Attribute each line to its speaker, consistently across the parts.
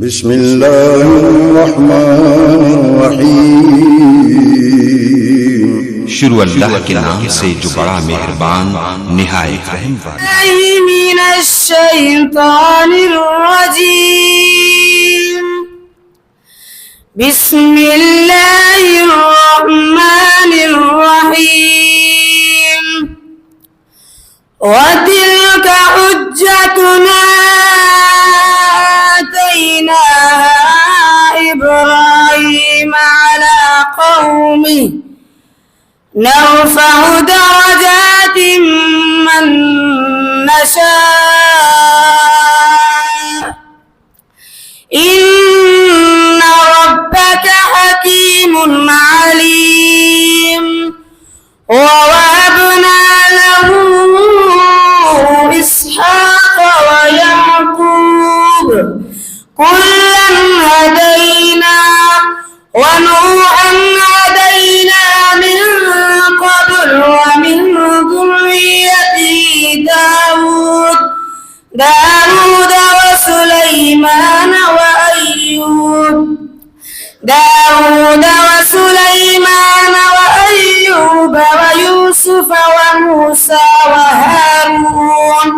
Speaker 1: بسم الله الرحمن الرحیم
Speaker 2: شروع اللہ کے نام سے جو بڑا مہربان نہایت رحم والا۔
Speaker 3: من الشیطان الرجیم بسم اللہ الرحمن الرحیم وَتِلْكَ حُجَّتُنَا آتَيْنَاهَا إِبْرَاهِيمَ عَلَى قَوْمِهِ نَرْفَعُ دَرَجَاتٍ مَّن نَّشَاءُ إِنَّ رَبَّكَ حَكِيمٌ عَلِيمٌ وَوَهَبْنَا لَهُ إِسْحَاقَ وَيَعْقُوبَ كُلًّا هَدَيْنَا وَنُوحًا هَدَيْنَا مِن قَبْلُ وَمِن ذُرِّيَّتِهِ داود وسليمان وأيوب ويوسف وموسى وهارون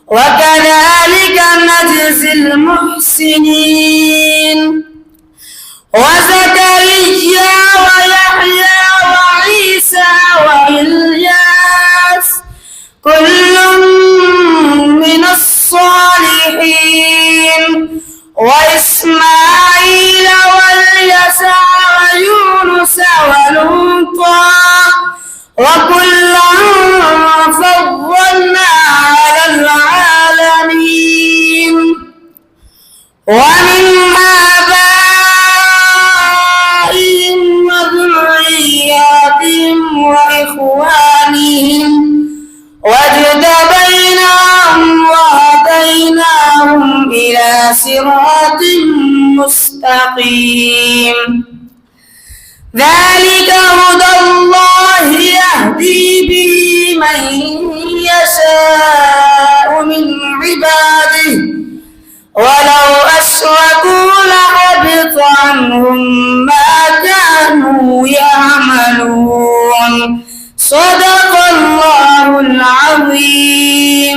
Speaker 3: وكذلك نجزي المحسنين وزكريا ويحيى وعيسى وإلياس كل من الصالحين وإسماعيل واليسع ويونس ولوطا وكلا فضلنا على العالمين ومن آبائهم وذرياتهم وإخوانهم واجتبيناهم وهديناهم إلى صراط مستقيم ذلك هدى الله يهدي به من يشاء من عباده ولو